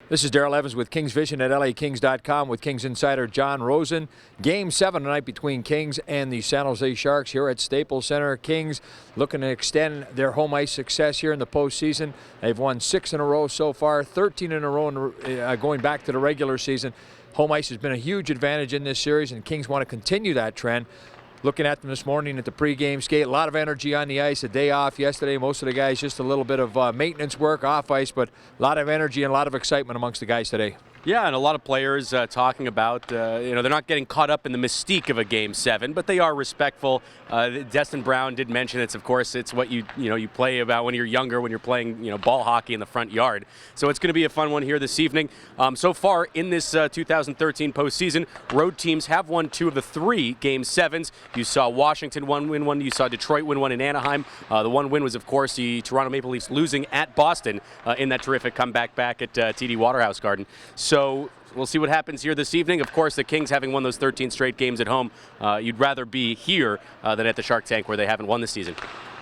This is Daryl Evans with Kings Vision at LAKings.com with Kings insider John Rosen. Game 7 tonight between Kings and the San Jose Sharks here at Staples Center. Kings looking to extend their home ice success here in the postseason. They've won 6 in a row so far, 13 in a row going back to the regular season. Home ice has been a huge advantage in this series, and Kings want to continue that trend. Looking at them this morning at the pregame skate, a lot of energy on the ice. A day off yesterday. Most of the guys just a little bit of maintenance work off ice, but a lot of energy and a lot of excitement amongst the guys today. Yeah, and a lot of players talking about, they're not getting caught up in the mystique of a Game 7, but they are respectful. Destin Brown did mention it's what you play about when you're younger, when you're playing, ball hockey in the front yard. So it's going to be a fun one here this evening. So far in this 2013 postseason, road teams have won 2 of the 3 Game 7s. You saw Washington win one. You saw Detroit win one in Anaheim. The one win was, of course, the Toronto Maple Leafs losing at Boston in that terrific comeback back at TD Waterhouse Garden. So we'll see what happens here this evening. Of course, the Kings having won those 13 straight games at home, you'd rather be here than at the Shark Tank where they haven't won this season.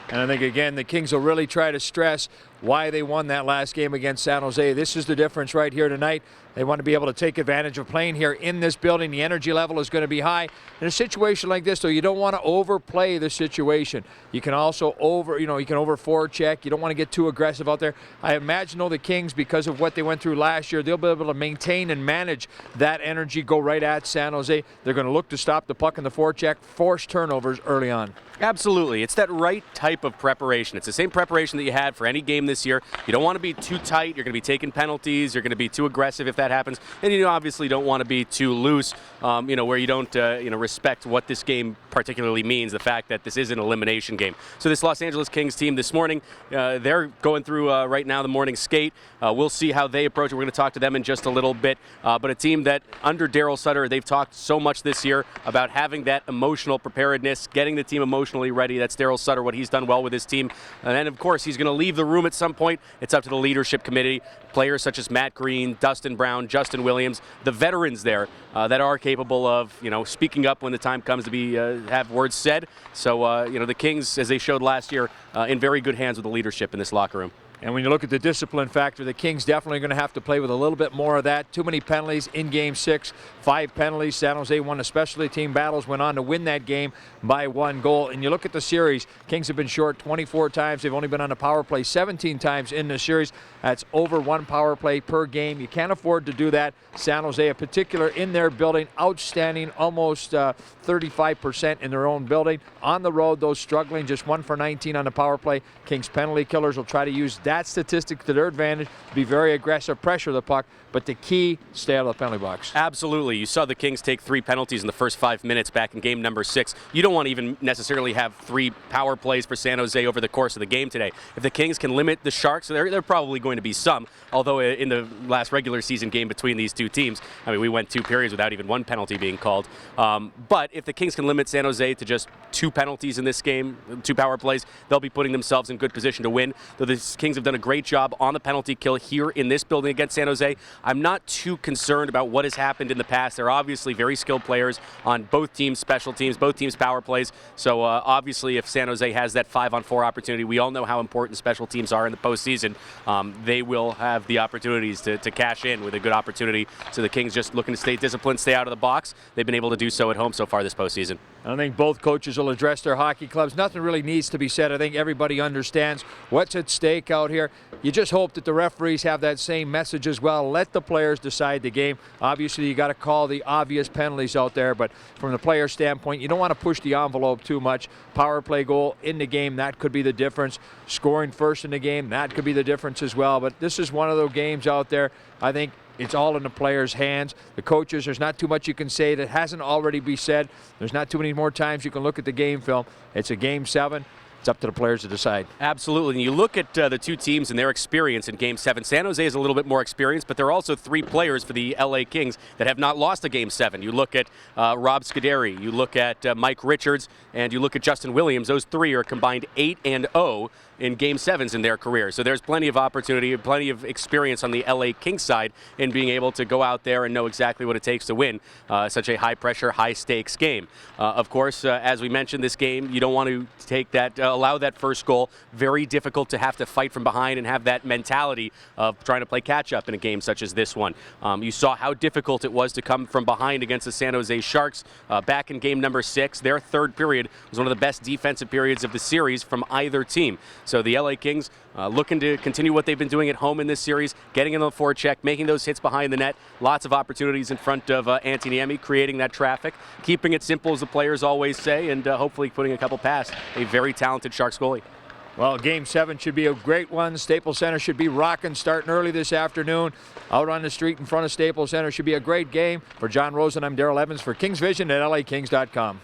And I think, again, the Kings will really try to stress why they won that last game against San Jose. This is the difference right here tonight. They want to be able to take advantage of playing here in this building. The energy level is going to be high. In a situation like this, though, you don't want to overplay the situation. You can also forecheck. You don't want to get too aggressive out there. I imagine, though, the Kings, because of what they went through last year, they'll be able to maintain and manage that energy, go right at San Jose. They're going to look to stop the puck in the forecheck, force turnovers early on. Absolutely. It's that right type of preparation. It's the same preparation that you had for any game this year. You don't want to be too tight. You're going to be taking penalties. You're going to be too aggressive if that happens. And you obviously don't want to be too loose, where you don't, respect what this game particularly means, the fact that this is an elimination game. So this Los Angeles Kings team this morning, they're going through right now the morning skate. We'll see how they approach it. We're going to talk to them in just a little bit. But a team that under Daryl Sutter, they've talked so much this year about having that emotional preparedness, getting the team emotionally ready. That's Daryl Sutter, what he's done well with his team. And then, of course, he's going to leave the room at some point. It's up to the leadership committee. Players such as Matt Green, Dustin Brown, Justin Williams, the veterans there that are capable of, speaking up when the time comes to have words said. So, the Kings, as they showed last year, in very good hands with the leadership in this locker room. And when you look at the discipline factor, the Kings definitely going to have to play with a little bit more of that. Too many penalties in Game 6, 5 penalties. San Jose won the specialty team battles, went on to win that game by 1 goal. And you look at the series, Kings have been short 24 times. They've only been on the power play 17 times in the series. That's over 1 power play per game. You can't afford to do that. San Jose, in particular, in their building, outstanding, almost 35% in their own building. On the road, those struggling, just 1 for 19 on the power play. Kings penalty killers will try to use that statistic to their advantage, be very aggressive, pressure the puck, but the key, stay out of the penalty box. Absolutely. You saw the Kings take 3 penalties in the first 5 minutes back in game number 6. You don't want to even necessarily have 3 power plays for San Jose over the course of the game today. If the Kings can limit the Sharks, there are probably going to be some, although in the last regular season game between these two teams, we went 2 periods without even 1 penalty being called. But if the Kings can limit San Jose to just 2 penalties in this game, 2 power plays, they'll be putting themselves in good position to win. Though the Kings have done a great job on the penalty kill here in this building against San Jose, I'm not too concerned about what has happened in the past. They're obviously very skilled players on both teams' special teams, both teams' power plays. So obviously if San Jose has that 5-on-4 opportunity, we all know how important special teams are in the postseason. They will have the opportunities to cash in with a good opportunity. So the Kings just looking to stay disciplined, stay out of the box. They've been able to do so at home so far this postseason. I think both coaches will address their hockey clubs. Nothing really needs to be said. I think everybody understands what's at stake out here. You just hope that the referees have that same message as well. Let the players decide the game. Obviously, you got to call the obvious penalties out there, but from the player standpoint, you don't want to push the envelope too much. Power play goal in the game, that could be the difference. Scoring first in the game, that could be the difference as well. But this is one of those games out there, I think, it's all in the players' hands. The coaches, there's not too much you can say that hasn't already been said. There's not too many more times you can look at the game film. It's a Game 7. It's up to the players to decide. Absolutely. And you look at the two teams and their experience in Game 7. San Jose is a little bit more experienced, but there are also 3 players for the LA Kings that have not lost a Game 7. You look at Rob Scuderi, you look at Mike Richards, and you look at Justin Williams. Those 3 are combined 8-0 in Game 7s in their career. So there's plenty of opportunity, plenty of experience on the LA Kings side in being able to go out there and know exactly what it takes to win such a high-pressure, high-stakes game. Of course, as we mentioned, this game, you don't want to take that, allow that first goal. Very difficult to have to fight from behind and have that mentality of trying to play catch-up in a game such as this one. You saw how difficult it was to come from behind against the San Jose Sharks back in game number 6. Their third period was one of the best defensive periods of the series from either team. So the LA Kings looking to continue what they've been doing at home in this series, getting in the forecheck, making those hits behind the net, lots of opportunities in front of Antti Niemi, creating that traffic, keeping it simple as the players always say, and hopefully putting a couple past a very talented Sharks goalie. Well, Game 7 should be a great one. Staples Center should be rocking starting early this afternoon. Out on the street in front of Staples Center should be a great game. For John Rosen, I'm Daryl Evans for Kings Vision at LAKings.com.